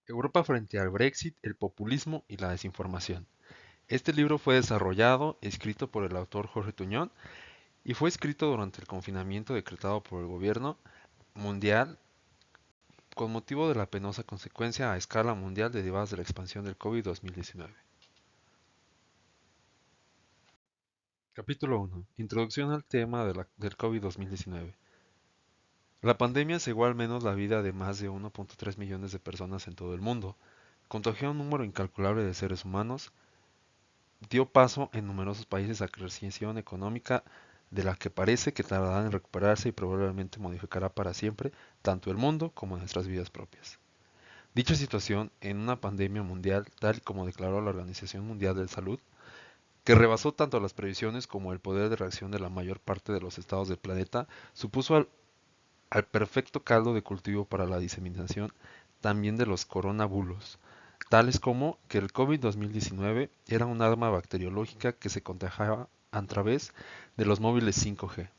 Europa frente al Brexit, el populismo y la desinformación. Este libro fue desarrollado, escrito por el autor Jorge Tuñón y fue escrito durante el confinamiento decretado por el gobierno mundial con motivo de la penosa consecuencia a escala mundial derivadas de la expansión del COVID-2019. Capítulo 1. Introducción al tema del COVID-2019. La pandemia cegó al menos la vida de más de 1.3 millones de personas en todo el mundo, contagió a un número incalculable de seres humanos, dio paso en numerosos países a recesión económica de la que parece que tardará en recuperarse y probablemente modificará para siempre tanto el mundo como nuestras vidas propias. Dicha situación, en una pandemia mundial, tal y como declaró la Organización Mundial de Salud, que rebasó tanto las previsiones como el poder de reacción de la mayor parte de los estados del planeta, supuso al perfecto caldo de cultivo para la diseminación también de los coronabulos, tales como que el COVID-2019 era un arma bacteriológica que se contagiaba a través de los móviles 5G.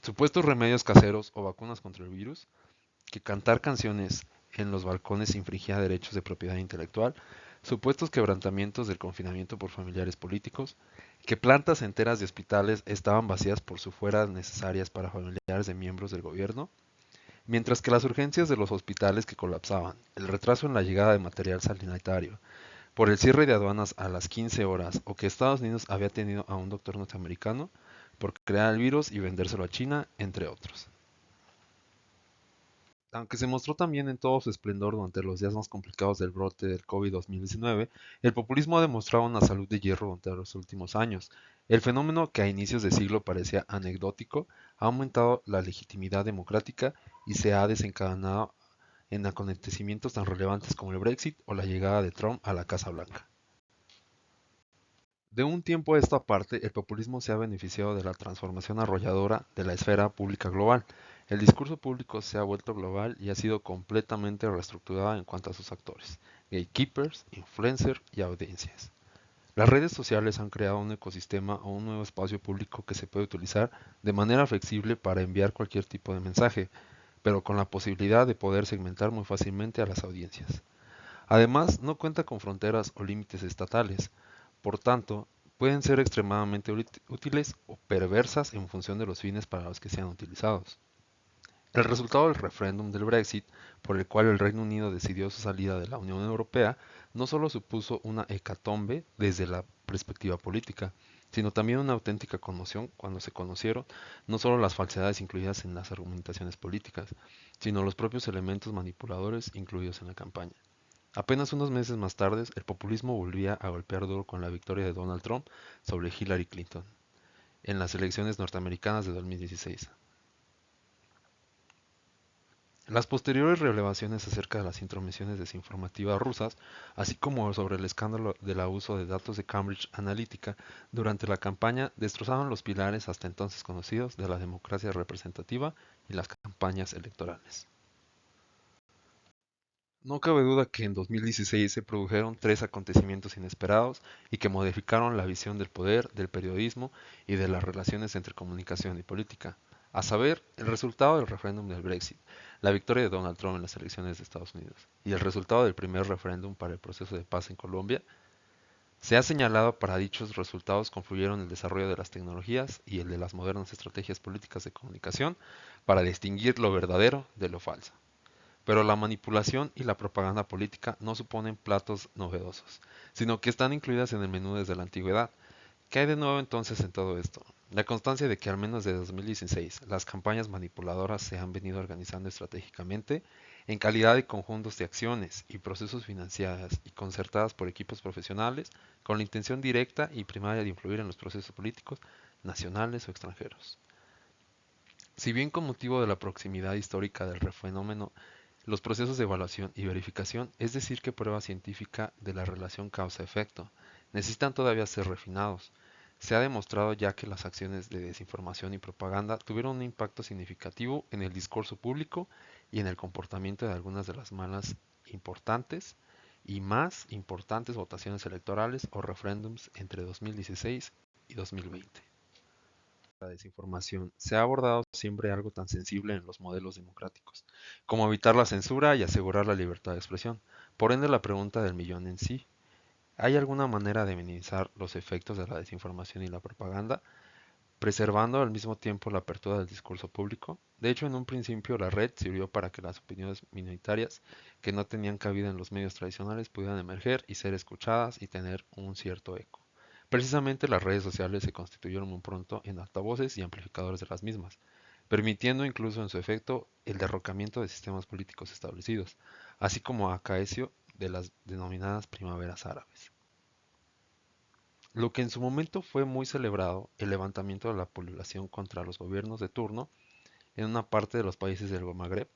Supuestos remedios caseros o vacunas contra el virus, que cantar canciones en los balcones infringía derechos de propiedad intelectual, supuestos quebrantamientos del confinamiento por familiares políticos, que plantas enteras de hospitales estaban vacías por su fuera necesarias para familiares de miembros del gobierno, mientras que las urgencias de los hospitales que colapsaban, el retraso en la llegada de material sanitario, por el cierre de aduanas a las 15 horas o que Estados Unidos había tenido a un doctor norteamericano por crear el virus y vendérselo a China, entre otros. Aunque se mostró también en todo su esplendor durante los días más complicados del brote del COVID-2019, el populismo ha demostrado una salud de hierro durante los últimos años. El fenómeno que a inicios de siglo parecía anecdótico ha aumentado la legitimidad democrática y se ha desencadenado en acontecimientos tan relevantes como el Brexit o la llegada de Trump a la Casa Blanca. De un tiempo a esta parte, el populismo se ha beneficiado de la transformación arrolladora de la esfera pública global. El discurso público se ha vuelto global y ha sido completamente reestructurado en cuanto a sus actores, gatekeepers, influencers y audiencias. Las redes sociales han creado un ecosistema o un nuevo espacio público que se puede utilizar de manera flexible para enviar cualquier tipo de mensaje, pero con la posibilidad de poder segmentar muy fácilmente a las audiencias. Además, no cuenta con fronteras o límites estatales, por tanto, pueden ser extremadamente útiles o perversas en función de los fines para los que sean utilizados. El resultado del referéndum del Brexit, por el cual el Reino Unido decidió su salida de la Unión Europea, no solo supuso una hecatombe desde la perspectiva política, sino también una auténtica conmoción cuando se conocieron no solo las falsedades incluidas en las argumentaciones políticas, sino los propios elementos manipuladores incluidos en la campaña. Apenas unos meses más tarde, el populismo volvía a golpear duro con la victoria de Donald Trump sobre Hillary Clinton en las elecciones norteamericanas de 2016. Las posteriores revelaciones acerca de las intromisiones desinformativas rusas, así como sobre el escándalo del abuso de datos de Cambridge Analytica durante la campaña, destrozaron los pilares hasta entonces conocidos de la democracia representativa y las campañas electorales. No cabe duda que en 2016 se produjeron tres acontecimientos inesperados y que modificaron la visión del poder, del periodismo y de las relaciones entre comunicación y política, a saber, el resultado del referéndum del Brexit, la victoria de Donald Trump en las elecciones de Estados Unidos y el resultado del primer referéndum para el proceso de paz en Colombia. Se ha señalado para dichos resultados confluyeron el desarrollo de las tecnologías y el de las modernas estrategias políticas de comunicación para distinguir lo verdadero de lo falso. Pero la manipulación y la propaganda política no suponen platos novedosos, sino que están incluidas en el menú desde la antigüedad. ¿Qué hay de nuevo entonces en todo esto? La constancia de que al menos desde 2016 las campañas manipuladoras se han venido organizando estratégicamente en calidad de conjuntos de acciones y procesos financiadas y concertadas por equipos profesionales con la intención directa y primaria de influir en los procesos políticos nacionales o extranjeros. Si bien con motivo de la proximidad histórica del fenómeno los procesos de evaluación y verificación, es decir, que prueba científica de la relación causa-efecto, necesitan todavía ser refinados. Se ha demostrado ya que las acciones de desinformación y propaganda tuvieron un impacto significativo en el discurso público y en el comportamiento de algunas de las malas importantes y más importantes votaciones electorales o referéndums entre 2016 y 2020. la desinformación, se ha abordado siempre algo tan sensible en los modelos democráticos, como evitar la censura y asegurar la libertad de expresión. Por ende, la pregunta del millón en sí, ¿hay alguna manera de minimizar los efectos de la desinformación y la propaganda, preservando al mismo tiempo la apertura del discurso público? De hecho, en un principio la red sirvió para que las opiniones minoritarias que no tenían cabida en los medios tradicionales pudieran emerger y ser escuchadas y tener un cierto eco. Precisamente las redes sociales se constituyeron muy pronto en altavoces y amplificadores de las mismas, permitiendo incluso en su efecto el derrocamiento de sistemas políticos establecidos, así como acaeció de las denominadas primaveras árabes. Lo que en su momento fue muy celebrado, el levantamiento de la población contra los gobiernos de turno en una parte de los países del Magreb,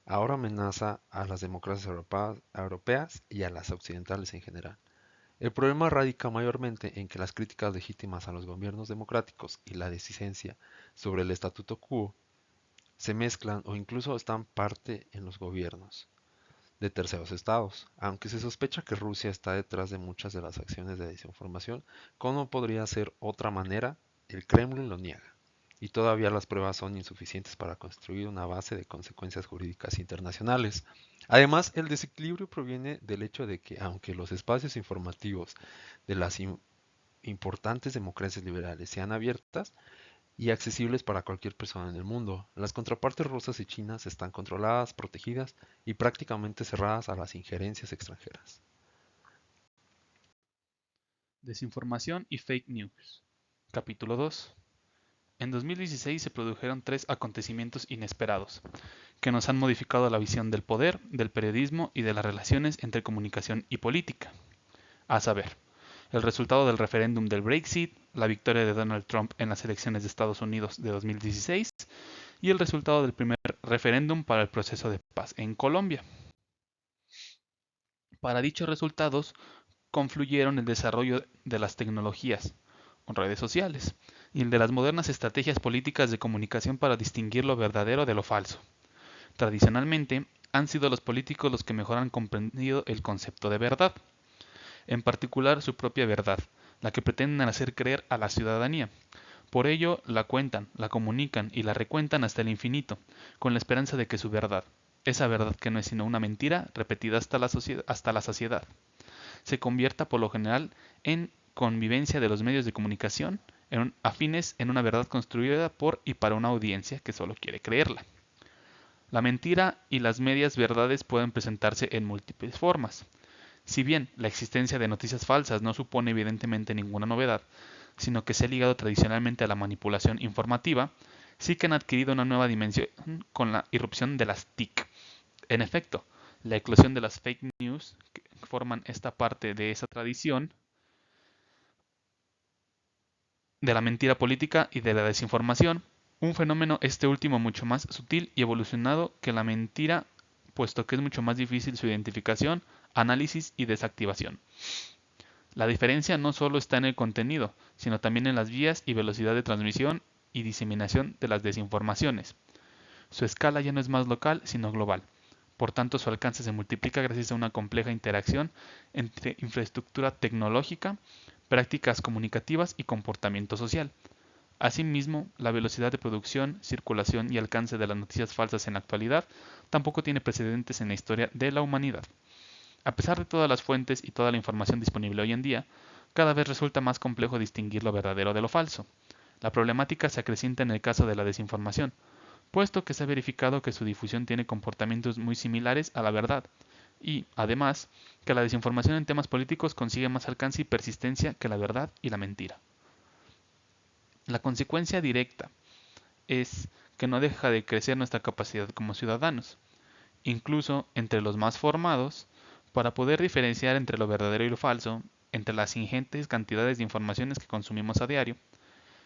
ahora amenaza a las democracias europeas y a las occidentales en general. El problema radica mayormente en que las críticas legítimas a los gobiernos democráticos y la disidencia sobre el statu quo se mezclan o incluso están parte en los gobiernos de terceros estados. Aunque se sospecha que Rusia está detrás de muchas de las acciones de desinformación, ¿cómo podría ser otra manera? El Kremlin lo niega, y todavía las pruebas son insuficientes para construir una base de consecuencias jurídicas internacionales. Además, el desequilibrio proviene del hecho de que, aunque los espacios informativos de las importantes democracias liberales sean abiertas y accesibles para cualquier persona en el mundo, las contrapartes rusas y chinas están controladas, protegidas y prácticamente cerradas a las injerencias extranjeras. Desinformación y fake news. Capítulo 2. En 2016 se produjeron tres acontecimientos inesperados, que nos han modificado la visión del poder, del periodismo y de las relaciones entre comunicación y política. A saber, el resultado del referéndum del Brexit, la victoria de Donald Trump en las elecciones de Estados Unidos de 2016 y el resultado del primer referéndum para el proceso de paz en Colombia. Para dichos resultados confluyeron el desarrollo de las tecnologías, o redes sociales, y el de las modernas estrategias políticas de comunicación para distinguir lo verdadero de lo falso. Tradicionalmente, han sido los políticos los que mejor han comprendido el concepto de verdad, en particular su propia verdad, la que pretenden hacer creer a la ciudadanía. Por ello, la cuentan, la comunican y la recuentan hasta el infinito, con la esperanza de que su verdad, esa verdad que no es sino una mentira repetida hasta la saciedad, se convierta por lo general en convivencia de los medios de comunicación afines en una verdad construida por y para una audiencia que solo quiere creerla. La mentira y las medias verdades pueden presentarse en múltiples formas. Si bien la existencia de noticias falsas no supone evidentemente ninguna novedad, sino que se ha ligado tradicionalmente a la manipulación informativa, sí que han adquirido una nueva dimensión con la irrupción de las TIC. En efecto, la eclosión de las fake news, que forman esta parte de esa tradición, de la mentira política y de la desinformación, un fenómeno este último mucho más sutil y evolucionado que la mentira, puesto que es mucho más difícil su identificación, análisis y desactivación. La diferencia no solo está en el contenido, sino también en las vías y velocidad de transmisión y diseminación de las desinformaciones. Su escala ya no es más local, sino global. Por tanto, su alcance se multiplica gracias a una compleja interacción entre infraestructura tecnológica, prácticas comunicativas y comportamiento social. Asimismo, la velocidad de producción, circulación y alcance de las noticias falsas en la actualidad tampoco tiene precedentes en la historia de la humanidad. A pesar de todas las fuentes y toda la información disponible hoy en día, cada vez resulta más complejo distinguir lo verdadero de lo falso. La problemática se acrecienta en el caso de la desinformación, puesto que se ha verificado que su difusión tiene comportamientos muy similares a la verdad, y, además, que la desinformación en temas políticos consigue más alcance y persistencia que la verdad y la mentira. La consecuencia directa es que no deja de crecer nuestra capacidad como ciudadanos, incluso entre los más formados, para poder diferenciar entre lo verdadero y lo falso, entre las ingentes cantidades de informaciones que consumimos a diario.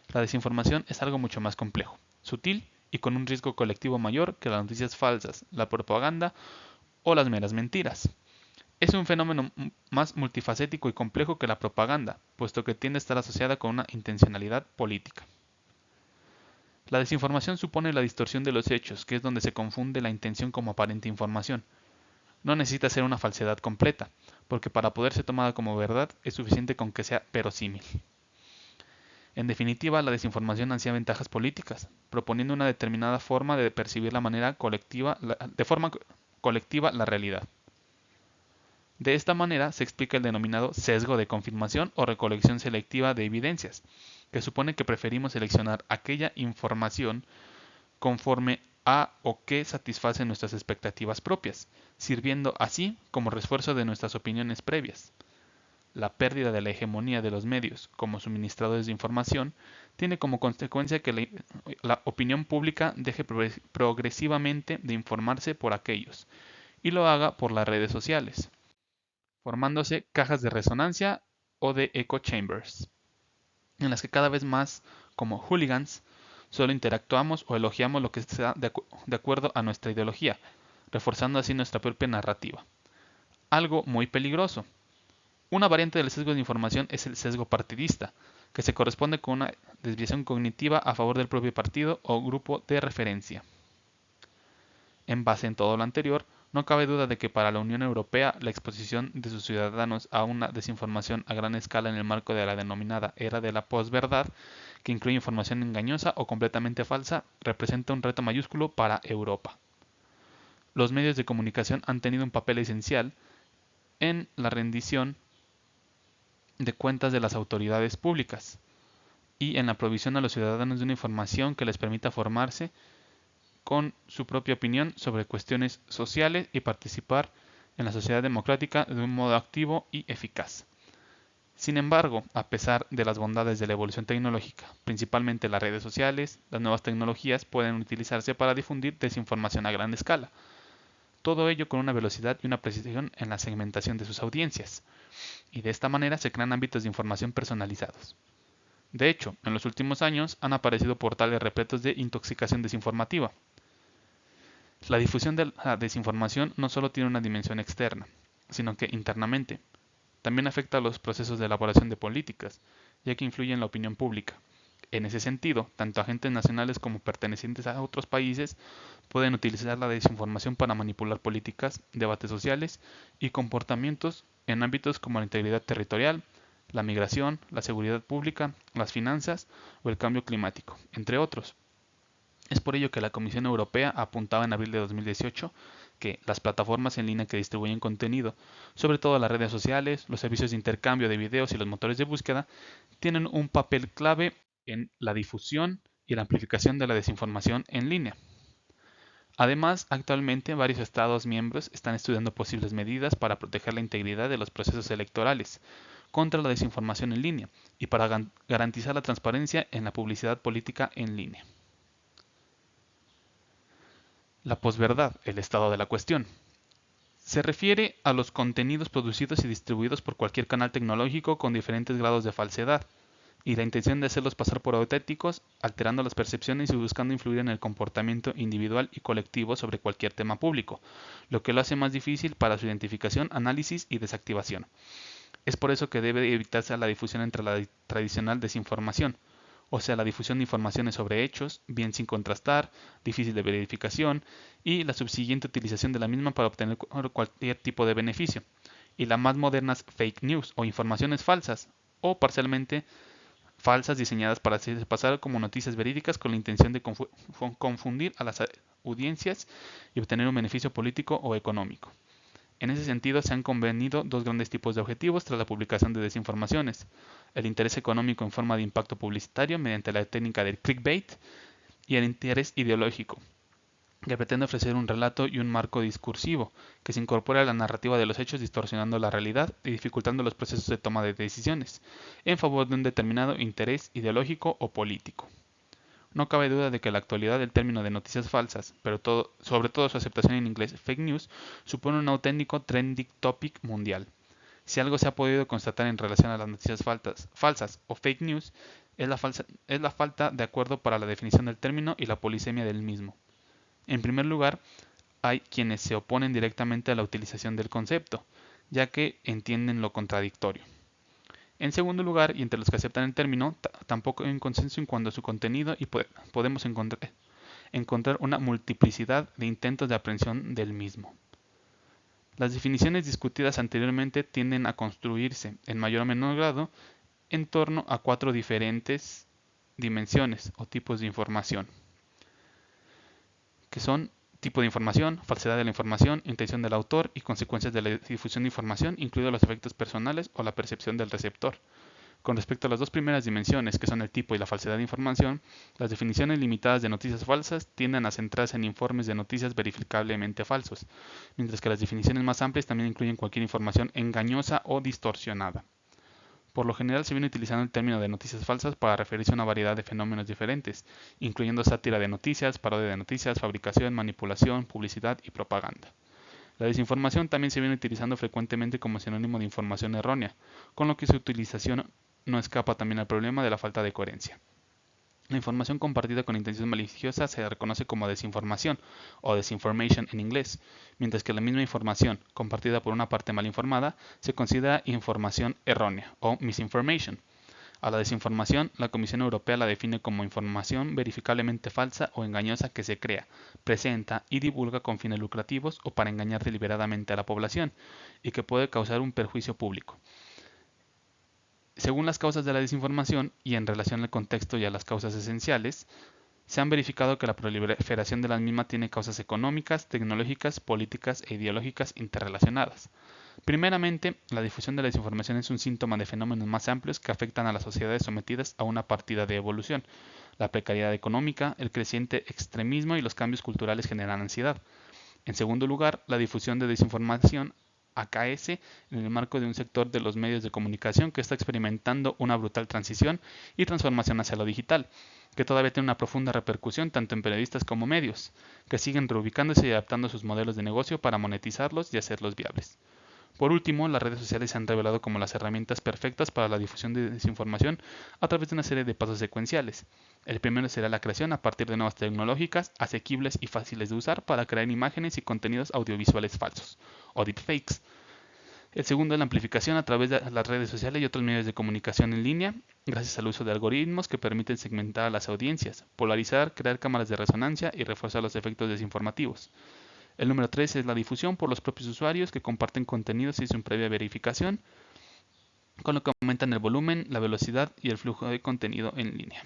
La desinformación es algo mucho más complejo, sutil y con un riesgo colectivo mayor que las noticias falsas, la propaganda o las meras mentiras. Es un fenómeno más multifacético y complejo que la propaganda, puesto que tiende a estar asociada con una intencionalidad política. La desinformación supone la distorsión de los hechos, que es donde se confunde la intención como aparente información. No necesita ser una falsedad completa, porque para poder ser tomada como verdad es suficiente con que sea verosímil. En definitiva, la desinformación ansía ventajas políticas, proponiendo una determinada forma de percibir de forma colectiva la realidad. De esta manera se explica el denominado sesgo de confirmación o recolección selectiva de evidencias, que supone que preferimos seleccionar aquella información conforme a o que satisface nuestras expectativas propias, sirviendo así como refuerzo de nuestras opiniones previas. La pérdida de la hegemonía de los medios como suministradores de información tiene como consecuencia que la opinión pública deje progresivamente de informarse por aquellos y lo haga por las redes sociales, formándose cajas de resonancia o de echo chambers, en las que cada vez más, como hooligans, solo interactuamos o elogiamos lo que está de acuerdo a nuestra ideología, reforzando así nuestra propia narrativa. Algo muy peligroso. Una variante del sesgo de información es el sesgo partidista, que se corresponde con una desviación cognitiva a favor del propio partido o grupo de referencia. En base en todo lo anterior, no cabe duda de que para la Unión Europea la exposición de sus ciudadanos a una desinformación a gran escala en el marco de la denominada era de la posverdad, que incluye información engañosa o completamente falsa, representa un reto mayúsculo para Europa. Los medios de comunicación han tenido un papel esencial en la rendición de cuentas de las autoridades públicas y en la provisión a los ciudadanos de una información que les permita formarse con su propia opinión sobre cuestiones sociales y participar en la sociedad democrática de un modo activo y eficaz. Sin embargo, a pesar de las bondades de la evolución tecnológica, principalmente las redes sociales, las nuevas tecnologías pueden utilizarse para difundir desinformación a gran escala. Todo ello con una velocidad y una precisión en la segmentación de sus audiencias, y de esta manera se crean ámbitos de información personalizados. De hecho, en los últimos años han aparecido portales repletos de intoxicación desinformativa. La difusión de la desinformación no solo tiene una dimensión externa, sino que internamente también afecta a los procesos de elaboración de políticas, ya que influye en la opinión pública. En ese sentido, tanto agentes nacionales como pertenecientes a otros países pueden utilizar la desinformación para manipular políticas, debates sociales y comportamientos en ámbitos como la integridad territorial, la migración, la seguridad pública, las finanzas o el cambio climático, entre otros. Es por ello que la Comisión Europea apuntaba en abril de 2018 que las plataformas en línea que distribuyen contenido, sobre todo las redes sociales, los servicios de intercambio de videos y los motores de búsqueda, tienen un papel clave en la difusión y la amplificación de la desinformación en línea. Además, actualmente varios Estados miembros están estudiando posibles medidas para proteger la integridad de los procesos electorales contra la desinformación en línea y para garantizar la transparencia en la publicidad política en línea. La posverdad, el estado de la cuestión. Se refiere a los contenidos producidos y distribuidos por cualquier canal tecnológico con diferentes grados de falsedad, y la intención de hacerlos pasar por auténticos, alterando las percepciones y buscando influir en el comportamiento individual y colectivo sobre cualquier tema público, lo que lo hace más difícil para su identificación, análisis y desactivación. Es por eso que debe evitarse la difusión entre la tradicional desinformación, o sea, la difusión de informaciones sobre hechos, bien sin contrastar, difícil de verificación, y la subsiguiente utilización de la misma para obtener cualquier tipo de beneficio, y las más modernas fake news o informaciones falsas, o parcialmente falsas diseñadas para hacerse pasar como noticias verídicas con la intención de confundir a las audiencias y obtener un beneficio político o económico. En ese sentido, se han convenido dos grandes tipos de objetivos tras la publicación de desinformaciones: el interés económico en forma de impacto publicitario mediante la técnica del clickbait y el interés ideológico, que pretende ofrecer un relato y un marco discursivo que se incorpora a la narrativa de los hechos, distorsionando la realidad y dificultando los procesos de toma de decisiones en favor de un determinado interés ideológico o político. No cabe duda de que en la actualidad el término de noticias falsas, pero sobre todo su aceptación en inglés fake news, supone un auténtico trending topic mundial. Si algo se ha podido constatar en relación a las noticias falsas o fake news, es la falta de acuerdo para la definición del término y la polisemia del mismo. En primer lugar, hay quienes se oponen directamente a la utilización del concepto, ya que entienden lo contradictorio. En segundo lugar, y entre los que aceptan el término, tampoco hay un consenso en cuanto a su contenido y podemos encontrar una multiplicidad de intentos de aprehensión del mismo. Las definiciones discutidas anteriormente tienden a construirse, en mayor o menor grado, en torno a cuatro diferentes dimensiones o tipos de información, que son tipo de información, falsedad de la información, intención del autor y consecuencias de la difusión de información, incluidos los efectos personales o la percepción del receptor. Con respecto a las dos primeras dimensiones, que son el tipo y la falsedad de información, las definiciones limitadas de noticias falsas tienden a centrarse en informes de noticias verificablemente falsos, mientras que las definiciones más amplias también incluyen cualquier información engañosa o distorsionada. Por lo general se viene utilizando el término de noticias falsas para referirse a una variedad de fenómenos diferentes, incluyendo sátira de noticias, parodia de noticias, fabricación, manipulación, publicidad y propaganda. La desinformación también se viene utilizando frecuentemente como sinónimo de información errónea, con lo que su utilización no escapa también al problema de la falta de coherencia. La información compartida con intención maliciosa se reconoce como desinformación o disinformation en inglés, mientras que la misma información compartida por una parte mal informada se considera información errónea o misinformation. A la desinformación, la Comisión Europea la define como información verificablemente falsa o engañosa que se crea, presenta y divulga con fines lucrativos o para engañar deliberadamente a la población, y que puede causar un perjuicio público. Según las causas de la desinformación y en relación al contexto y a las causas esenciales, se han verificado que la proliferación de la misma tiene causas económicas, tecnológicas, políticas e ideológicas interrelacionadas. Primeramente, la difusión de la desinformación es un síntoma de fenómenos más amplios que afectan a las sociedades sometidas a una partida de evolución. La precariedad económica, el creciente extremismo y los cambios culturales generan ansiedad. En segundo lugar, la difusión de desinformación acaece en el marco de un sector de los medios de comunicación que está experimentando una brutal transición y transformación hacia lo digital, que todavía tiene una profunda repercusión tanto en periodistas como medios, que siguen reubicándose y adaptando sus modelos de negocio para monetizarlos y hacerlos viables. Por último, las redes sociales se han revelado como las herramientas perfectas para la difusión de desinformación a través de una serie de pasos secuenciales. El primero será la creación a partir de nuevas tecnológicas, asequibles y fáciles de usar para crear imágenes y contenidos audiovisuales falsos, o deepfakes. El segundo es la amplificación a través de las redes sociales y otros medios de comunicación en línea, gracias al uso de algoritmos que permiten segmentar a las audiencias, polarizar, crear cámaras de resonancia y reforzar los efectos desinformativos. El número 3 es la difusión por los propios usuarios que comparten contenidos sin su previa verificación, con lo que aumentan el volumen, la velocidad y el flujo de contenido en línea.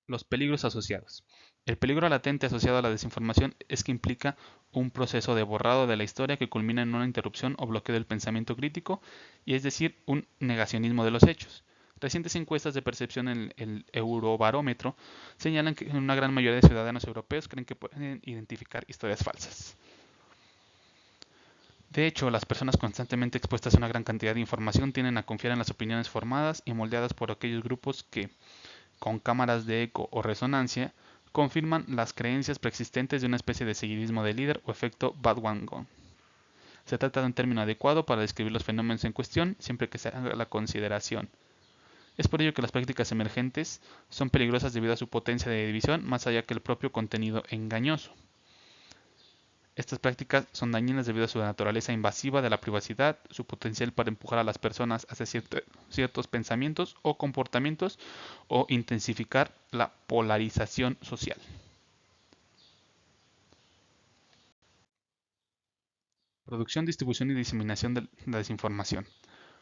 Los peligros asociados. El peligro latente asociado a la desinformación es que implica un proceso de borrado de la historia que culmina en una interrupción o bloqueo del pensamiento crítico, y es decir, un negacionismo de los hechos. Recientes encuestas de percepción en el Eurobarómetro señalan que una gran mayoría de ciudadanos europeos creen que pueden identificar historias falsas. De hecho, las personas constantemente expuestas a una gran cantidad de información tienden a confiar en las opiniones formadas y moldeadas por aquellos grupos que, con cámaras de eco o resonancia, confirman las creencias preexistentes de una especie de seguidismo de líder o efecto bandwagon. Se trata de un término adecuado para describir los fenómenos en cuestión, siempre que se haga la consideración. Es por ello que las prácticas emergentes son peligrosas debido a su potencia de división más allá que el propio contenido engañoso. Estas prácticas son dañinas debido a su naturaleza invasiva de la privacidad, su potencial para empujar a las personas hacia ciertos pensamientos o comportamientos o intensificar la polarización social. Producción, distribución y diseminación de la desinformación.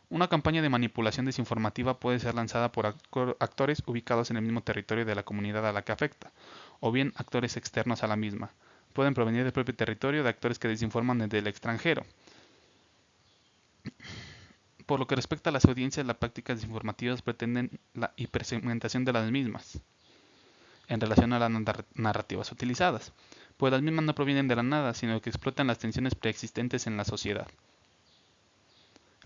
Una campaña de manipulación desinformativa puede ser lanzada por actores ubicados en el mismo territorio de la comunidad a la que afecta, o bien actores externos a la misma. Pueden provenir del propio territorio de actores que desinforman desde el extranjero. Por lo que respecta a las audiencias, las prácticas desinformativas pretenden la hipersegmentación de las mismas en relación a las narrativas utilizadas, pues las mismas no provienen de la nada, sino que explotan las tensiones preexistentes en la sociedad.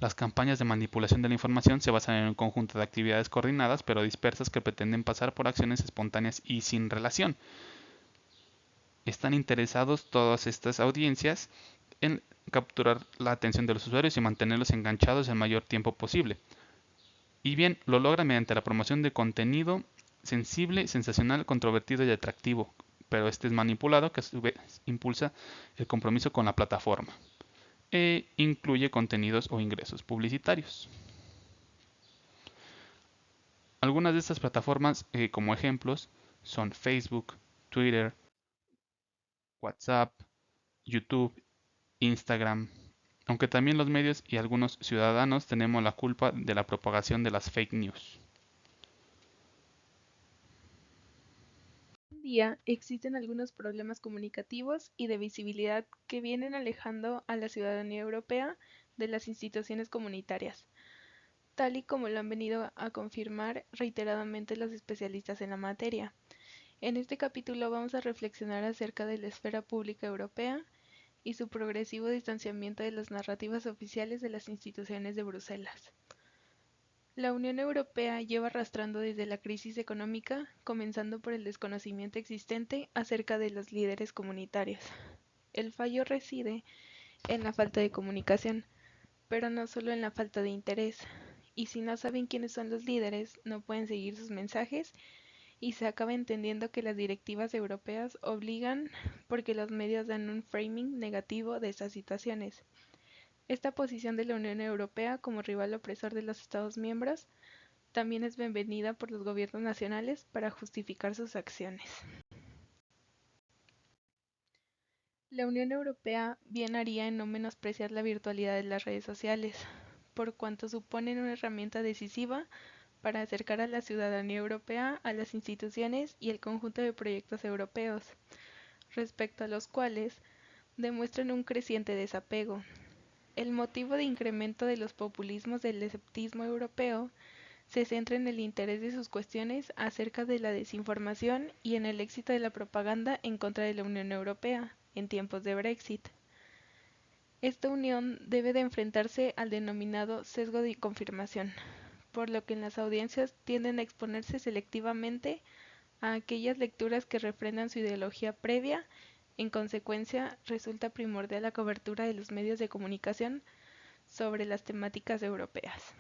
Las campañas de manipulación de la información se basan en un conjunto de actividades coordinadas pero dispersas que pretenden pasar por acciones espontáneas y sin relación. Están interesados todas estas audiencias en capturar la atención de los usuarios y mantenerlos enganchados el mayor tiempo posible. Y bien, lo logran mediante la promoción de contenido sensible, sensacional, controvertido y atractivo, pero este es manipulado que a su vez impulsa el compromiso con la plataforma e incluye contenidos o ingresos publicitarios. Algunas de estas plataformas como ejemplos son Facebook, Twitter, WhatsApp, YouTube, Instagram, aunque también los medios y algunos ciudadanos tenemos la culpa de la propagación de las fake news. día existen algunos problemas comunicativos y de visibilidad que vienen alejando a la ciudadanía europea de las instituciones comunitarias, tal y como lo han venido a confirmar reiteradamente los especialistas en la materia. En este capítulo vamos a reflexionar acerca de la esfera pública europea y su progresivo distanciamiento de las narrativas oficiales de las instituciones de Bruselas. La Unión Europea lleva arrastrando desde la crisis económica, comenzando por el desconocimiento existente acerca de los líderes comunitarios. El fallo reside en la falta de comunicación, pero no solo en la falta de interés. Y si no saben quiénes son los líderes, no pueden seguir sus mensajes y se acaba entendiendo que las directivas europeas obligan porque los medios dan un framing negativo de esas situaciones. Esta posición de la Unión Europea como rival opresor de los Estados miembros también es bienvenida por los gobiernos nacionales para justificar sus acciones. La Unión Europea bien haría en no menospreciar la virtualidad de las redes sociales, por cuanto suponen una herramienta decisiva para acercar a la ciudadanía europea a las instituciones y el conjunto de proyectos europeos, respecto a los cuales demuestran un creciente desapego. El motivo de incremento de los populismos del escepticismo europeo se centra en el interés de sus cuestiones acerca de la desinformación y en el éxito de la propaganda en contra de la Unión Europea en tiempos de Brexit. Esta unión debe de enfrentarse al denominado sesgo de confirmación, por lo que en las audiencias tienden a exponerse selectivamente a aquellas lecturas que refrendan su ideología previa. En consecuencia, resulta primordial la cobertura de los medios de comunicación sobre las temáticas europeas.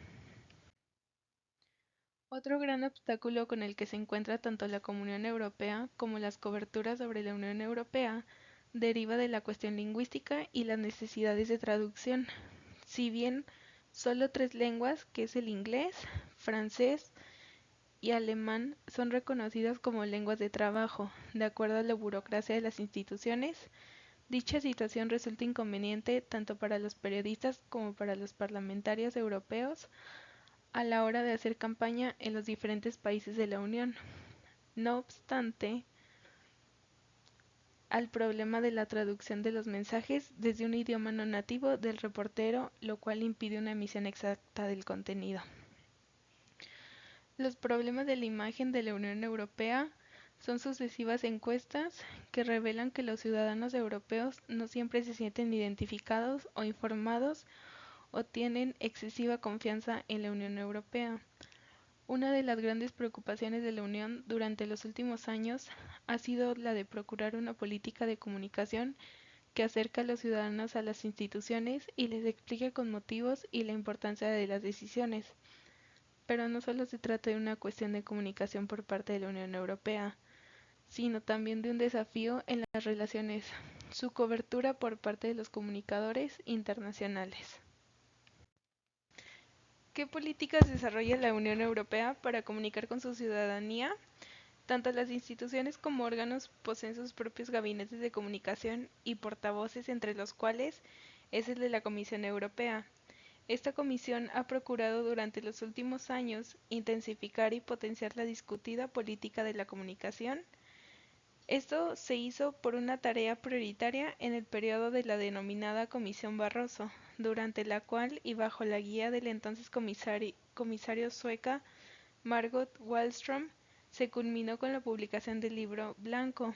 Otro gran obstáculo con el que se encuentra tanto la Comunión Europea como las coberturas sobre la Unión Europea deriva de la cuestión lingüística y las necesidades de traducción. Si bien solo tres lenguas, que es el inglés, francés y alemán, son reconocidas como lenguas de trabajo, de acuerdo a la burocracia de las instituciones, dicha situación resulta inconveniente tanto para los periodistas como para los parlamentarios europeos a la hora de hacer campaña en los diferentes países de la Unión. No obstante, al problema de la traducción de los mensajes desde un idioma no nativo del reportero, lo cual impide una emisión exacta del contenido. Los problemas de la imagen de la Unión Europea son sucesivas encuestas que revelan que los ciudadanos europeos no siempre se sienten identificados o informados o tienen excesiva confianza en la Unión Europea. Una de las grandes preocupaciones de la Unión durante los últimos años ha sido la de procurar una política de comunicación que acerca a los ciudadanos a las instituciones y les explique con motivos y la importancia de las decisiones. Pero no solo se trata de una cuestión de comunicación por parte de la Unión Europea, sino también de un desafío en las relaciones, su cobertura por parte de los comunicadores internacionales. ¿Qué políticas desarrolla la Unión Europea para comunicar con su ciudadanía? Tanto las instituciones como órganos poseen sus propios gabinetes de comunicación y portavoces, entre los cuales es el de la Comisión Europea. Esta comisión ha procurado durante los últimos años intensificar y potenciar la discutida política de la comunicación. Esto se hizo por una tarea prioritaria en el periodo de la denominada Comisión Barroso, durante la cual y bajo la guía del entonces comisario sueca Margot Wallström, se culminó con la publicación del Libro Blanco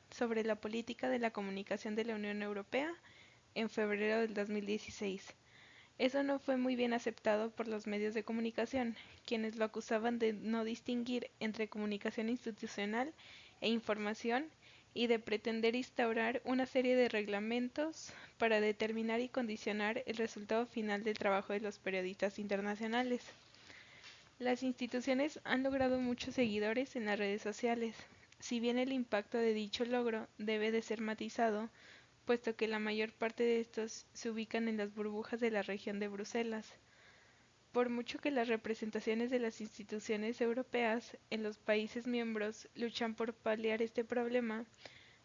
sobre la política de la comunicación de la Unión Europea en febrero del 2016. Eso no fue muy bien aceptado por los medios de comunicación, quienes lo acusaban de no distinguir entre comunicación institucional e información y de pretender instaurar una serie de reglamentos para determinar y condicionar el resultado final del trabajo de los periodistas internacionales. Las instituciones han logrado muchos seguidores en las redes sociales, si bien el impacto de dicho logro debe de ser matizado, puesto que la mayor parte de estos se ubican en las burbujas de la región de Bruselas. Por mucho que las representaciones de las instituciones europeas en los países miembros luchan por paliar este problema,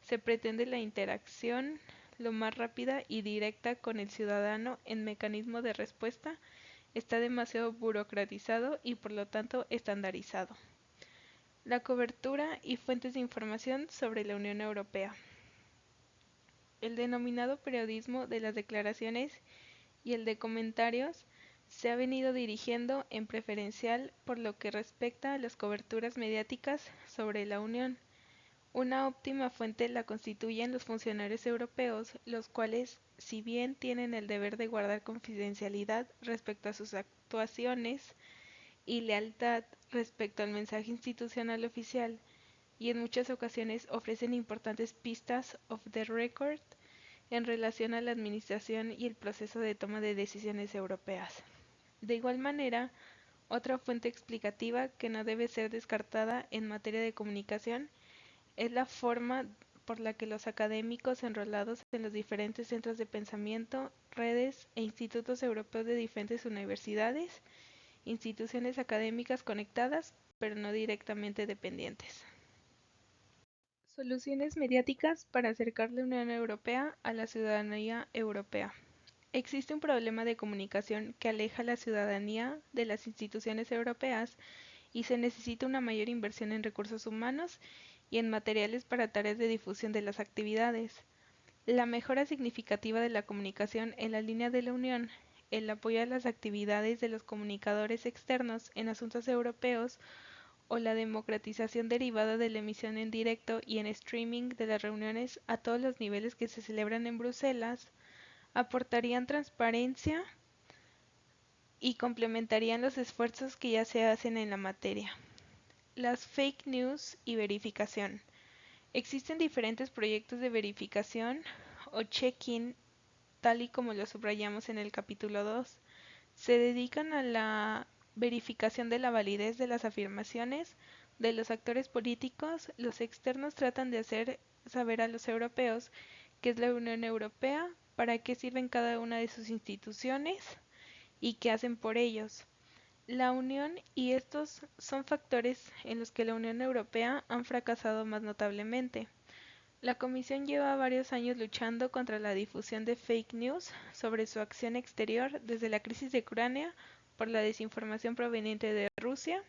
se pretende la interacción lo más rápida y directa con el ciudadano en mecanismo de respuesta está demasiado burocratizado y por lo tanto estandarizado. La cobertura y fuentes de información sobre la Unión Europea. El denominado periodismo de las declaraciones y el de comentarios se ha venido dirigiendo en preferencial por lo que respecta a las coberturas mediáticas sobre la Unión. Una óptima fuente la constituyen los funcionarios europeos, los cuales, si bien tienen el deber de guardar confidencialidad respecto a sus actuaciones y lealtad respecto al mensaje institucional oficial, y en muchas ocasiones ofrecen importantes pistas off the record en relación a la administración y el proceso de toma de decisiones europeas. De igual manera, otra fuente explicativa que no debe ser descartada en materia de comunicación es la forma por la que los académicos enrolados en los diferentes centros de pensamiento, redes e institutos europeos de diferentes universidades, instituciones académicas conectadas, pero no directamente dependientes. Soluciones mediáticas para acercar la Unión Europea a la ciudadanía europea. Existe un problema de comunicación que aleja a la ciudadanía de las instituciones europeas y se necesita una mayor inversión en recursos humanos y en materiales para tareas de difusión de las actividades. La mejora significativa de la comunicación en la línea de la Unión, el apoyo a las actividades de los comunicadores externos en asuntos europeos o la democratización derivada de la emisión en directo y en streaming de las reuniones a todos los niveles que se celebran en Bruselas, aportarían transparencia y complementarían los esfuerzos que ya se hacen en la materia. Las fake news y verificación. Existen diferentes proyectos de verificación o check-in, tal y como lo subrayamos en el capítulo 2. Se dedican a la verificación de la validez de las afirmaciones de los actores políticos. Los externos tratan de hacer saber a los europeos qué es la Unión Europea, para qué sirven cada una de sus instituciones y qué hacen por ellos. La Unión y estos son factores en los que la Unión Europea han fracasado más notablemente. La Comisión lleva varios años luchando contra la difusión de fake news sobre su acción exterior desde la crisis de Ucrania por la desinformación proveniente de Rusia.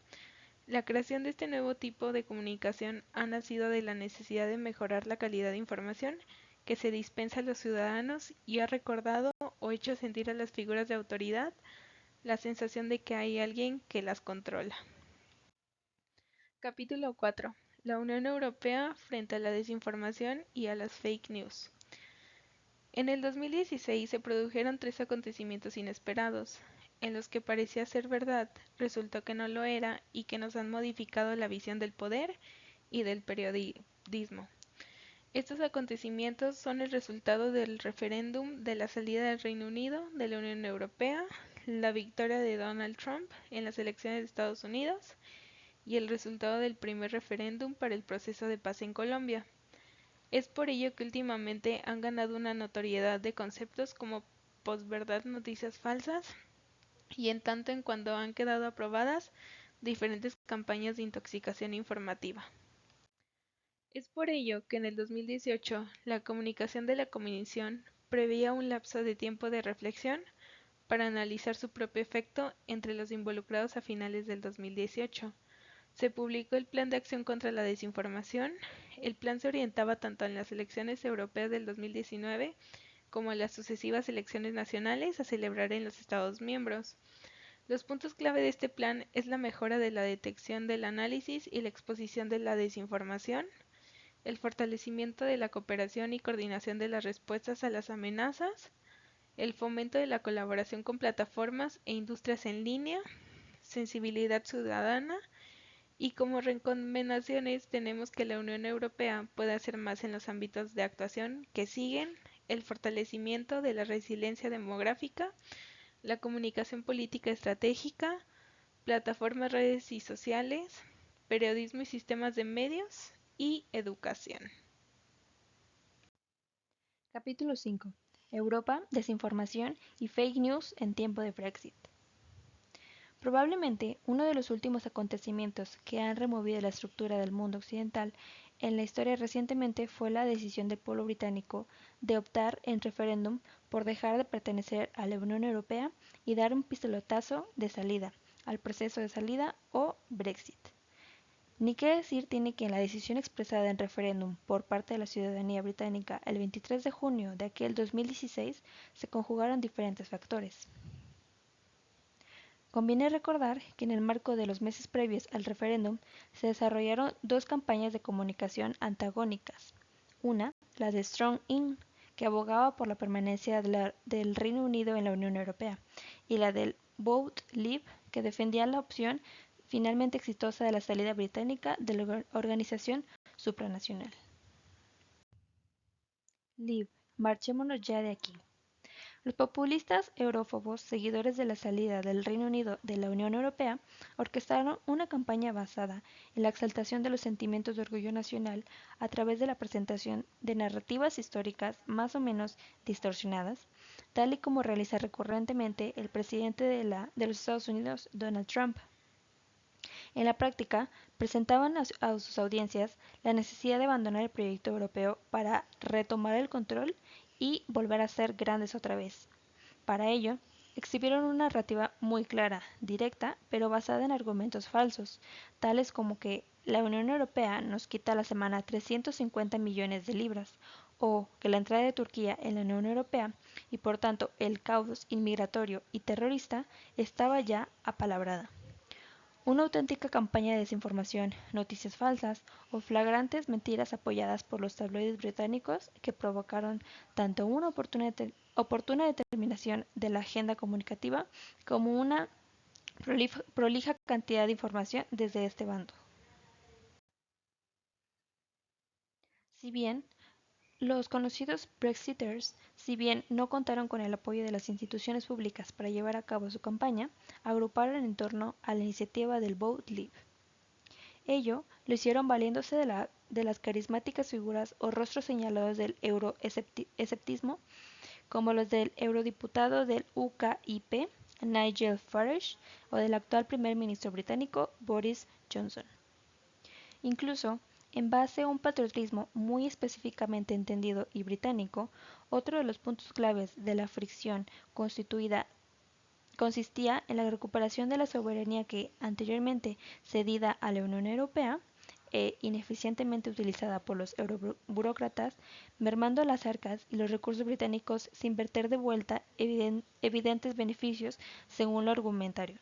La creación de este nuevo tipo de comunicación ha nacido de la necesidad de mejorar la calidad de información que se dispensa a los ciudadanos y ha recordado o hecho sentir a las figuras de autoridad la sensación de que hay alguien que las controla. Capítulo 4. La Unión Europea frente a la desinformación y a las fake news. En el 2016 se produjeron tres acontecimientos inesperados, en los que parecía ser verdad, resultó que no lo era y que nos han modificado la visión del poder y del periodismo. Estos acontecimientos son el resultado del referéndum de la salida del Reino Unido de la Unión Europea, la victoria de Donald Trump en las elecciones de Estados Unidos y el resultado del primer referéndum para el proceso de paz en Colombia. Es por ello que últimamente han ganado una notoriedad de conceptos como posverdad, noticias falsas, y en tanto en cuanto han quedado aprobadas diferentes campañas de intoxicación informativa. Es por ello que en el 2018 la comunicación de la Comisión preveía un lapso de tiempo de reflexión para analizar su propio efecto entre los involucrados a finales del 2018. Se publicó el Plan de Acción contra la Desinformación. El plan se orientaba tanto en las elecciones europeas del 2019 como en las sucesivas elecciones nacionales a celebrar en los Estados miembros. Los puntos clave de este plan es la mejora de la detección del análisis y la exposición de la desinformación, el fortalecimiento de la cooperación y coordinación de las respuestas a las amenazas, el fomento de la colaboración con plataformas e industrias en línea, sensibilidad ciudadana, y como recomendaciones tenemos que la Unión Europea puede hacer más en los ámbitos de actuación que siguen: el fortalecimiento de la resiliencia demográfica, la comunicación política estratégica, plataformas, redes y sociales, periodismo y sistemas de medios y educación. Capítulo 5. Europa, desinformación y fake news en tiempo de Brexit. Probablemente uno de los últimos acontecimientos que han removido la estructura del mundo occidental en la historia recientemente fue la decisión del pueblo británico de optar en referéndum por dejar de pertenecer a la Unión Europea y dar un pistoletazo de salida al proceso de salida o Brexit. Ni qué decir tiene que en la decisión expresada en referéndum por parte de la ciudadanía británica el 23 de junio de aquel 2016 se conjugaron diferentes factores. Conviene recordar que en el marco de los meses previos al referéndum se desarrollaron dos campañas de comunicación antagónicas. Una, la de Strong In, que abogaba por la permanencia del Reino Unido en la Unión Europea, y la del Vote Leave, que defendía la opción finalmente exitosa de la salida británica de la organización supranacional. Leave, marchémonos ya de aquí. Los populistas eurófobos, seguidores de la salida del Reino Unido de la Unión Europea, orquestaron una campaña basada en la exaltación de los sentimientos de orgullo nacional a través de la presentación de narrativas históricas más o menos distorsionadas, tal y como realiza recurrentemente el presidente de los Estados Unidos, Donald Trump. En la práctica, presentaban a sus audiencias la necesidad de abandonar el proyecto europeo para retomar el control y volver a ser grandes otra vez. Para ello, exhibieron una narrativa muy clara, directa, pero basada en argumentos falsos, tales como que la Unión Europea nos quita a la semana 350 millones de libras, o que la entrada de Turquía en la Unión Europea y por tanto el caos inmigratorio y terrorista estaba ya apalabrada. Una auténtica campaña de desinformación, noticias falsas o flagrantes mentiras apoyadas por los tabloides británicos que provocaron tanto una oportuna determinación de la agenda comunicativa como una prolija cantidad de información desde este bando. Si bien los conocidos Brexiteers, si bien no contaron con el apoyo de las instituciones públicas para llevar a cabo su campaña, agruparon en torno a la iniciativa del Vote Leave. Ello lo hicieron valiéndose de las carismáticas figuras o rostros señalados del euroescepticismo, como los del eurodiputado del UKIP, Nigel Farage, o del actual primer ministro británico, Boris Johnson. Incluso, en base a un patriotismo muy específicamente entendido y británico, otro de los puntos claves de la fricción consistía en la recuperación de la soberanía que, anteriormente cedida a la Unión Europea e ineficientemente utilizada por los euroburócratas, mermando las arcas y los recursos británicos sin verter de vuelta evidentes beneficios según lo argumentario,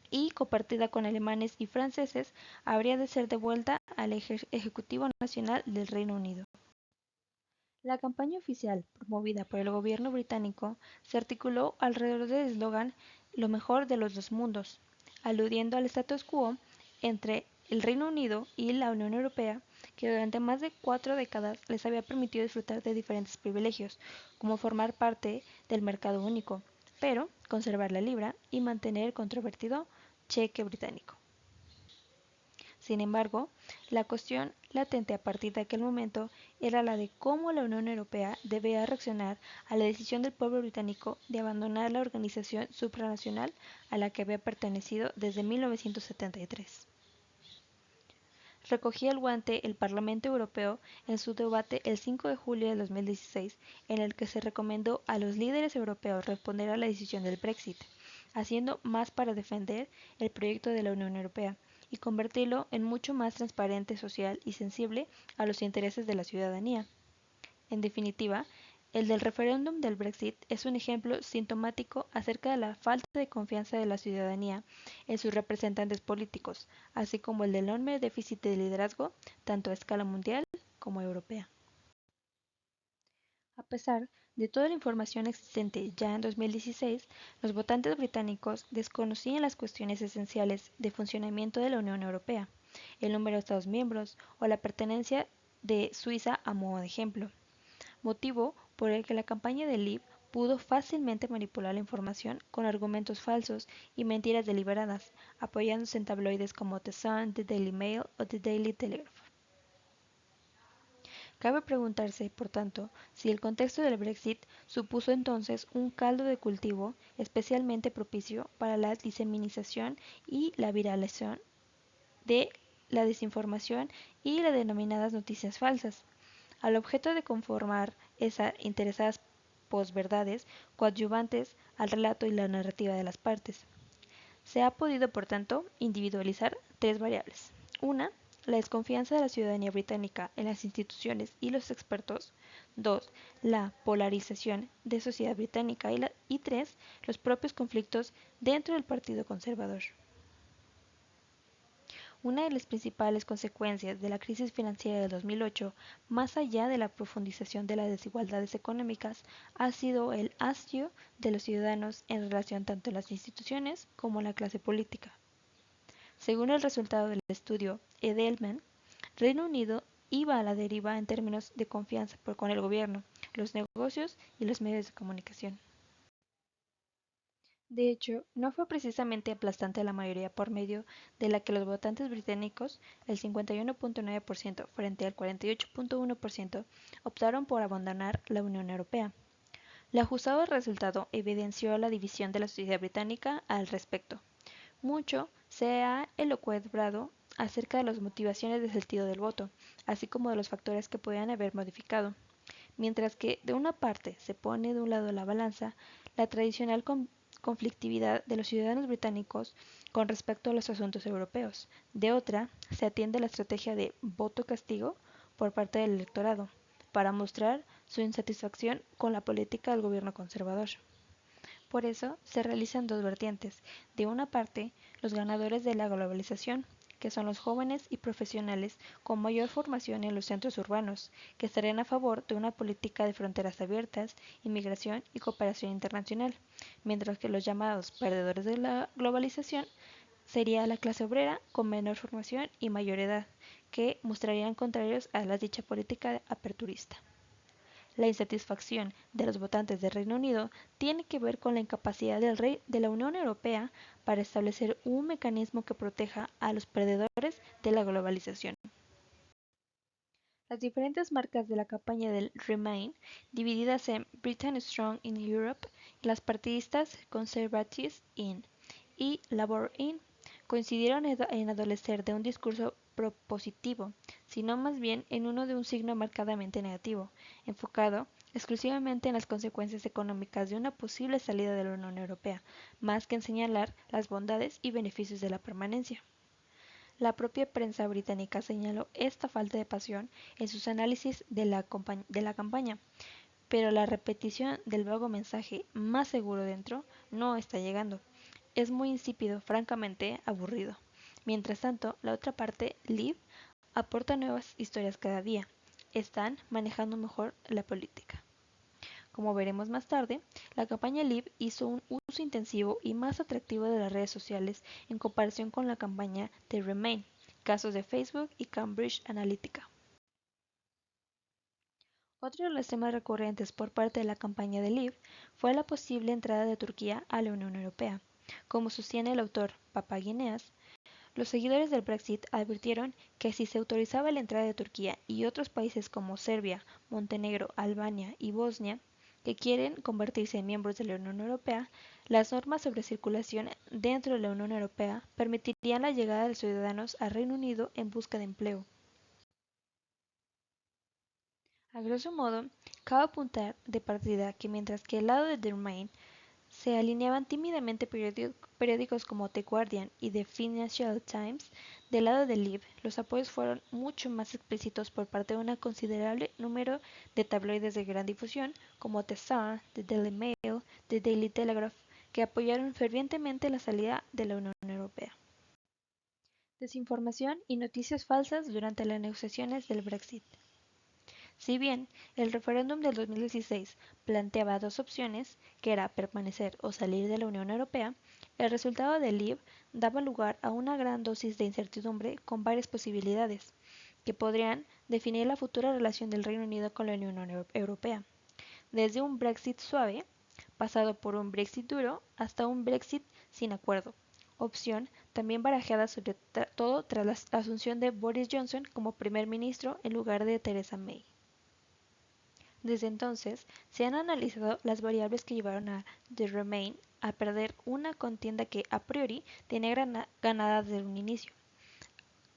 y compartida con alemanes y franceses, habría de ser devuelta al Ejecutivo Nacional del Reino Unido. La campaña oficial, promovida por el gobierno británico, se articuló alrededor del eslogan "Lo mejor de los dos mundos", aludiendo al status quo entre el Reino Unido y la Unión Europea, que durante más de 4 décadas les había permitido disfrutar de diferentes privilegios, como formar parte del mercado único, pero conservar la libra y mantener el controvertido cheque británico. Sin embargo, la cuestión latente a partir de aquel momento era la de cómo la Unión Europea debía reaccionar a la decisión del pueblo británico de abandonar la organización supranacional a la que había pertenecido desde 1973. Recogía el guante el Parlamento Europeo en su debate el 5 de julio de 2016, en el que se recomendó a los líderes europeos responder a la decisión del Brexit, haciendo más para defender el proyecto de la Unión Europea y convertirlo en mucho más transparente, social y sensible a los intereses de la ciudadanía. En definitiva, el del referéndum del Brexit es un ejemplo sintomático acerca de la falta de confianza de la ciudadanía en sus representantes políticos, así como el del enorme déficit de liderazgo, tanto a escala mundial como europea. A pesar de toda la información existente ya en 2016, los votantes británicos desconocían las cuestiones esenciales de funcionamiento de la Unión Europea, el número de Estados miembros o la pertenencia de Suiza a modo de ejemplo, motivo por el que la campaña de Leave pudo fácilmente manipular la información con argumentos falsos y mentiras deliberadas, apoyándose en tabloides como The Sun, The Daily Mail o The Daily Telegraph. Cabe preguntarse, por tanto, si el contexto del Brexit supuso entonces un caldo de cultivo especialmente propicio para la diseminización y la viralización de la desinformación y las denominadas noticias falsas, al objeto de conformar esas interesadas posverdades coadyuvantes al relato y la narrativa de las partes. Se ha podido, por tanto, individualizar tres variables. Una, la desconfianza de la ciudadanía británica en las instituciones y los expertos. 2. La polarización de sociedad británica. Y 3. Los propios conflictos dentro del Partido Conservador. Una de las principales consecuencias de la crisis financiera de 2008, más allá de la profundización de las desigualdades económicas, ha sido el hastío de los ciudadanos en relación tanto a las instituciones como a la clase política. Según el resultado del estudio Edelman, Reino Unido iba a la deriva en términos de confianza con el gobierno, los negocios y los medios de comunicación. De hecho, no fue precisamente aplastante la mayoría por medio de la que los votantes británicos, el 51.9% frente al 48.1%, optaron por abandonar la Unión Europea. El ajustado resultado evidenció la división de la sociedad británica al respecto. Mucho se ha elucubrado acerca de las motivaciones del sentido del voto, así como de los factores que podían haber modificado. Mientras que de una parte se pone de un lado la balanza, la tradicional conflictividad de los ciudadanos británicos con respecto a los asuntos europeos. De otra, se atiende la estrategia de voto-castigo por parte del electorado, para mostrar su insatisfacción con la política del gobierno conservador. Por eso se realizan dos vertientes. De una parte, los ganadores de la globalización, que son los jóvenes y profesionales con mayor formación en los centros urbanos, que estarían a favor de una política de fronteras abiertas, inmigración y cooperación internacional, mientras que los llamados perdedores de la globalización sería la clase obrera con menor formación y mayor edad, que mostrarían contrarios a la dicha política aperturista. La insatisfacción de los votantes del Reino Unido tiene que ver con la incapacidad del rey de la Unión Europea para establecer un mecanismo que proteja a los perdedores de la globalización. Las diferentes marcas de la campaña del Remain, divididas en Britain Strong in Europe, y las partidistas Conservatives In y Labour In, coincidieron en adolecer de un discurso propositivo, sino más bien en uno de un signo marcadamente negativo, enfocado exclusivamente en las consecuencias económicas de una posible salida de la Unión Europea, más que en señalar las bondades y beneficios de la permanencia. La propia prensa británica señaló esta falta de pasión en sus análisis de la campaña, pero la repetición del vago mensaje "más seguro dentro" no está llegando. Es muy insípido, francamente aburrido. Mientras tanto, la otra parte, Live, aporta nuevas historias cada día. Están manejando mejor la política. Como veremos más tarde, la campaña Live hizo un uso intensivo y más atractivo de las redes sociales en comparación con la campaña de Remain, casos de Facebook y Cambridge Analytica. Otro de los temas recurrentes por parte de la campaña de Live fue la posible entrada de Turquía a la Unión Europea. Como sostiene el autor Papagiannis, los seguidores del Brexit advirtieron que si se autorizaba la entrada de Turquía y otros países como Serbia, Montenegro, Albania y Bosnia, que quieren convertirse en miembros de la Unión Europea, las normas sobre circulación dentro de la Unión Europea permitirían la llegada de ciudadanos al Reino Unido en busca de empleo. A grosso modo, cabe apuntar de partida que mientras que el lado de The Remain se alineaban tímidamente periódicos como The Guardian y The Financial Times, del lado de Live, los apoyos fueron mucho más explícitos por parte de un considerable número de tabloides de gran difusión como The Sun, The Daily Mail, The Daily Telegraph, que apoyaron fervientemente la salida de la Unión Europea. Desinformación y noticias falsas durante las negociaciones del Brexit. Si bien el referéndum del 2016 planteaba dos opciones, que era permanecer o salir de la Unión Europea, el resultado del Leave daba lugar a una gran dosis de incertidumbre con varias posibilidades, que podrían definir la futura relación del Reino Unido con la Unión Europea, desde un Brexit suave, pasado por un Brexit duro, hasta un Brexit sin acuerdo, opción también barajada sobre todo tras la asunción de Boris Johnson como primer ministro en lugar de Theresa May. Desde entonces, se han analizado las variables que llevaron a The Remain a perder una contienda que, a priori, tenía ganada desde un inicio.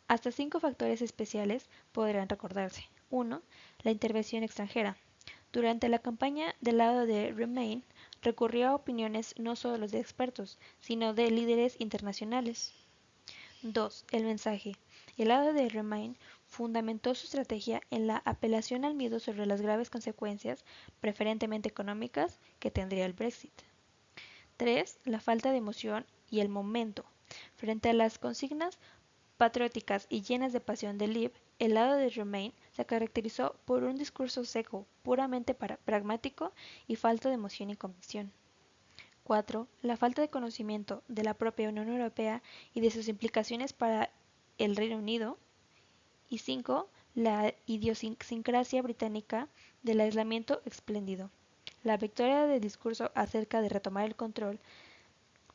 Hasta 5 factores especiales podrían recordarse. 1. La intervención extranjera. Durante la campaña del lado de Remain, recurrió a opiniones no solo de expertos, sino de líderes internacionales. 2. El mensaje. El lado de Remain fundamentó su estrategia en la apelación al miedo sobre las graves consecuencias, preferentemente económicas, que tendría el Brexit. 3. La falta de emoción y el momento. Frente a las consignas patrióticas y llenas de pasión de Leave, el lado de Remain se caracterizó por un discurso seco, puramente pragmático y falto de emoción y convicción. 4. La falta de conocimiento de la propia Unión Europea y de sus implicaciones para el Reino Unido. Y 5. La idiosincrasia británica del aislamiento espléndido. La victoria del discurso acerca de retomar el control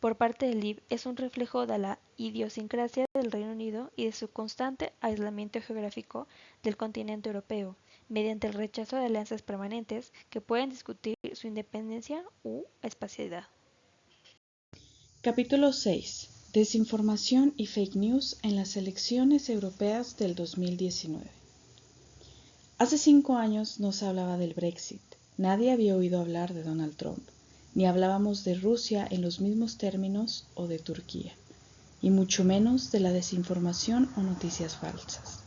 por parte de Leave es un reflejo de la idiosincrasia del Reino Unido y de su constante aislamiento geográfico del continente europeo, mediante el rechazo de alianzas permanentes que pueden discutir su independencia u espacialidad. Capítulo 6. Desinformación y fake news en las elecciones europeas del 2019. Hace 5 años no se hablaba del Brexit, nadie había oído hablar de Donald Trump, ni hablábamos de Rusia en los mismos términos o de Turquía, y mucho menos de la desinformación o noticias falsas,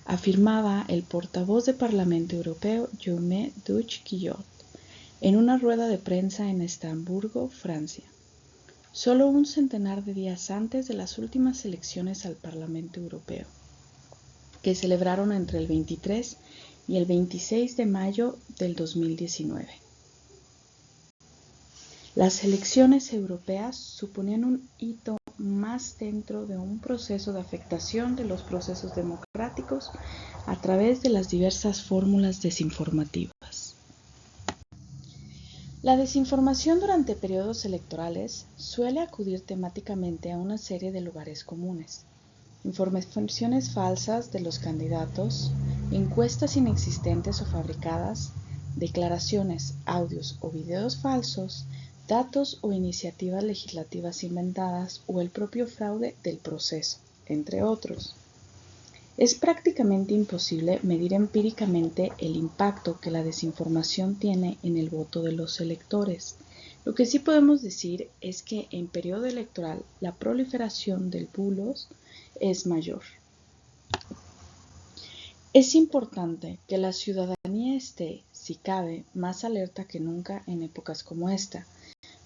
afirmaba el portavoz del Parlamento Europeo Jaume Duch-Guillot en una rueda de prensa en Estrasburgo, Francia. Solo un centenar de días antes de las últimas elecciones al Parlamento Europeo, que celebraron entre el 23 y el 26 de mayo del 2019. Las elecciones europeas suponían un hito más dentro de un proceso de afectación de los procesos democráticos a través de las diversas fórmulas desinformativas. La desinformación durante periodos electorales suele acudir temáticamente a una serie de lugares comunes: informaciones falsas de los candidatos, encuestas inexistentes o fabricadas, declaraciones, audios o videos falsos, datos o iniciativas legislativas inventadas o el propio fraude del proceso, entre otros. Es prácticamente imposible medir empíricamente el impacto que la desinformación tiene en el voto de los electores. Lo que sí podemos decir es que en periodo electoral la proliferación del bulos es mayor. Es importante que la ciudadanía esté, si cabe, más alerta que nunca en épocas como esta,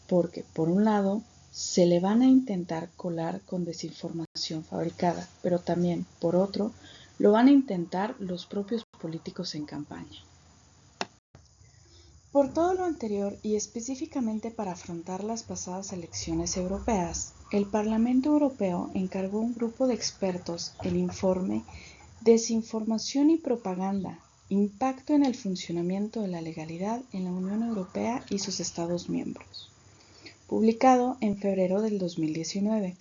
porque, por un lado, se le van a intentar colar con desinformación fabricada, pero también, por otro, lo van a intentar los propios políticos en campaña. Por todo lo anterior y específicamente para afrontar las pasadas elecciones europeas, el Parlamento Europeo encargó a un grupo de expertos el informe Desinformación y propaganda, impacto en el funcionamiento de la legalidad en la Unión Europea y sus Estados miembros, publicado en febrero del 2019.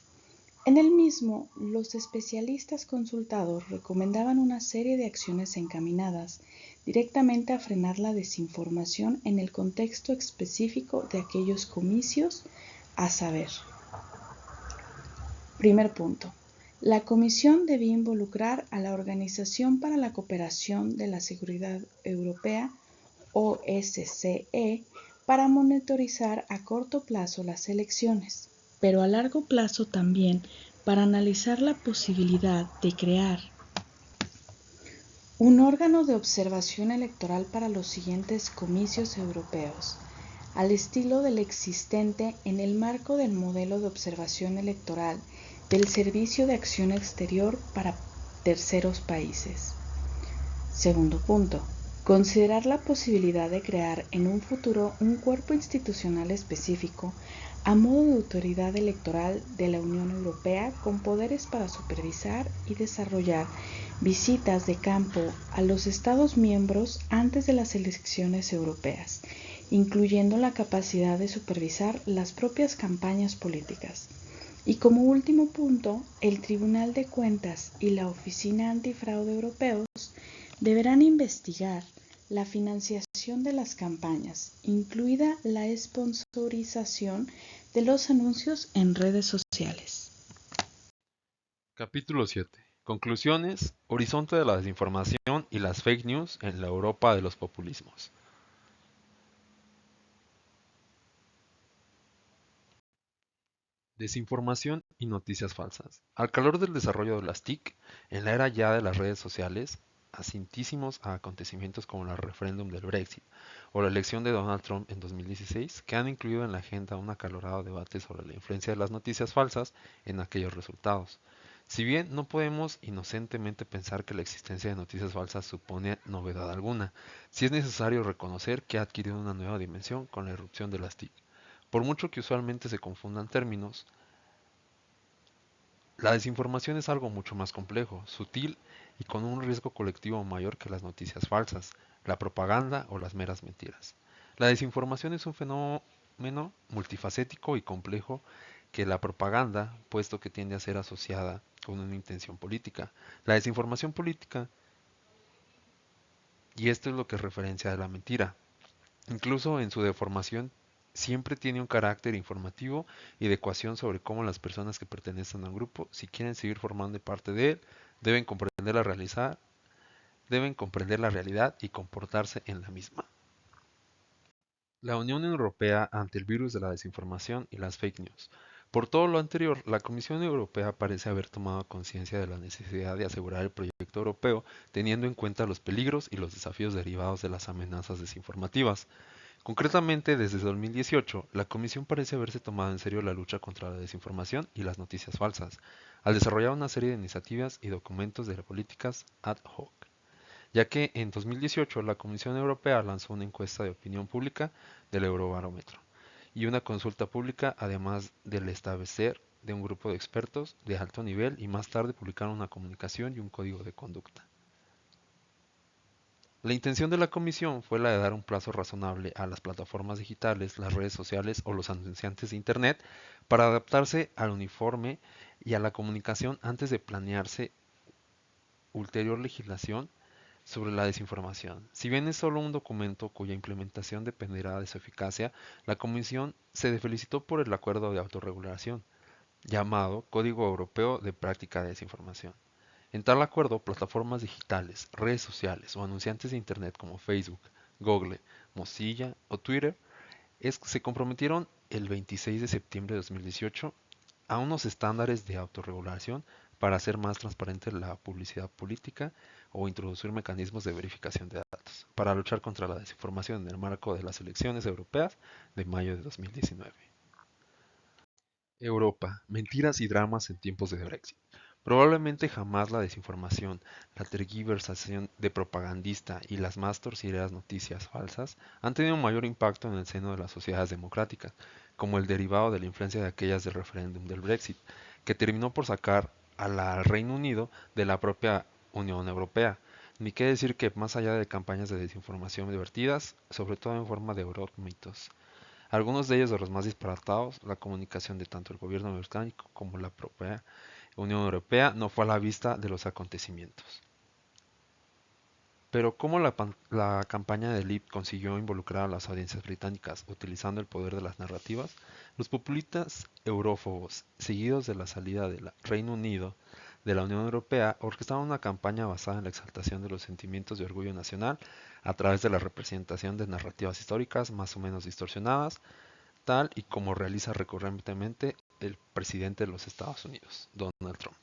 En el mismo, los especialistas consultados recomendaban una serie de acciones encaminadas directamente a frenar la desinformación en el contexto específico de aquellos comicios, a saber: primer punto, la Comisión debía involucrar a la Organización para la Cooperación de la Seguridad Europea, OSCE, para monitorizar a corto plazo las elecciones, pero a largo plazo también para analizar la posibilidad de crear un órgano de observación electoral para los siguientes comicios europeos, al estilo del existente en el marco del modelo de observación electoral del Servicio de Acción Exterior para terceros países. Segundo punto, considerar la posibilidad de crear en un futuro un cuerpo institucional específico a modo de autoridad electoral de la Unión Europea con poderes para supervisar y desarrollar visitas de campo a los Estados miembros antes de las elecciones europeas, incluyendo la capacidad de supervisar las propias campañas políticas. Y como último punto, el Tribunal de Cuentas y la Oficina Antifraude Europeos deberán investigar la financiación de las campañas, incluida la sponsorización de los anuncios en redes sociales. Capítulo 7. Conclusiones, horizonte de la desinformación y las fake news en la Europa de los populismos. Desinformación y noticias falsas. Al calor del desarrollo de las TIC, en la era ya de las redes sociales, asintísimos a acontecimientos como el referéndum del Brexit o la elección de Donald Trump en 2016, que han incluido en la agenda un acalorado debate sobre la influencia de las noticias falsas en aquellos resultados. Si bien no podemos inocentemente pensar que la existencia de noticias falsas supone novedad alguna, sí es necesario reconocer que ha adquirido una nueva dimensión con la irrupción de las TIC. Por mucho que usualmente se confundan términos, la desinformación es algo mucho más complejo, sutil y con un riesgo colectivo mayor que las noticias falsas, la propaganda o las meras mentiras. La desinformación es un fenómeno multifacético y complejo que la propaganda, puesto que tiende a ser asociada con una intención política. La desinformación política, y esto es lo que es referencia de la mentira, incluso en su deformación, siempre tiene un carácter informativo y de ecuación sobre cómo las personas que pertenecen a un grupo, si quieren seguir formando parte de él, deben comprender deben comprender la realidad y comportarse en la misma. La Unión Europea ante el virus de la desinformación y las fake news. Por todo lo anterior, la Comisión Europea parece haber tomado conciencia de la necesidad de asegurar el proyecto europeo teniendo en cuenta los peligros y los desafíos derivados de las amenazas desinformativas. Concretamente, desde 2018, la Comisión parece haberse tomado en serio la lucha contra la desinformación y las noticias falsas, al desarrollar una serie de iniciativas y documentos de políticas ad hoc, ya que en 2018 la Comisión Europea lanzó una encuesta de opinión pública del Eurobarómetro y una consulta pública, además del establecer de un grupo de expertos de alto nivel y más tarde publicaron una comunicación y un código de conducta. La intención de la comisión fue la de dar un plazo razonable a las plataformas digitales, las redes sociales o los anunciantes de Internet para adaptarse al uniforme y a la comunicación antes de planearse ulterior legislación sobre la desinformación. Si bien es solo un documento cuya implementación dependerá de su eficacia, la comisión se felicitó por el acuerdo de autorregulación llamado Código Europeo de Práctica de Desinformación. En tal acuerdo, plataformas digitales, redes sociales o anunciantes de Internet como Facebook, Google, Mozilla o Twitter se comprometieron el 26 de septiembre de 2018 a unos estándares de autorregulación para hacer más transparente la publicidad política o introducir mecanismos de verificación de datos para luchar contra la desinformación en el marco de las elecciones europeas de mayo de 2019. Europa, mentiras y dramas en tiempos de Brexit. Probablemente jamás la desinformación, la tergiversación de propagandista y las más torcidas noticias falsas han tenido un mayor impacto en el seno de las sociedades democráticas, como el derivado de la influencia de aquellas del referéndum del Brexit, que terminó por sacar al Reino Unido de la propia Unión Europea. Ni qué decir que más allá de campañas de desinformación divertidas, sobre todo en forma de euromitos, algunos de ellos de los más disparatados, la comunicación de tanto el gobierno británico como la propia Unión Europea no fue a la vista de los acontecimientos. Pero ¿cómo la campaña de Leave consiguió involucrar a las audiencias británicas utilizando el poder de las narrativas? Los populistas eurófobos, seguidos de la salida del Reino Unido de la Unión Europea, orquestaron una campaña basada en la exaltación de los sentimientos de orgullo nacional a través de la representación de narrativas históricas más o menos distorsionadas, tal y como realiza recurrentemente el presidente de los Estados Unidos, Donald Trump.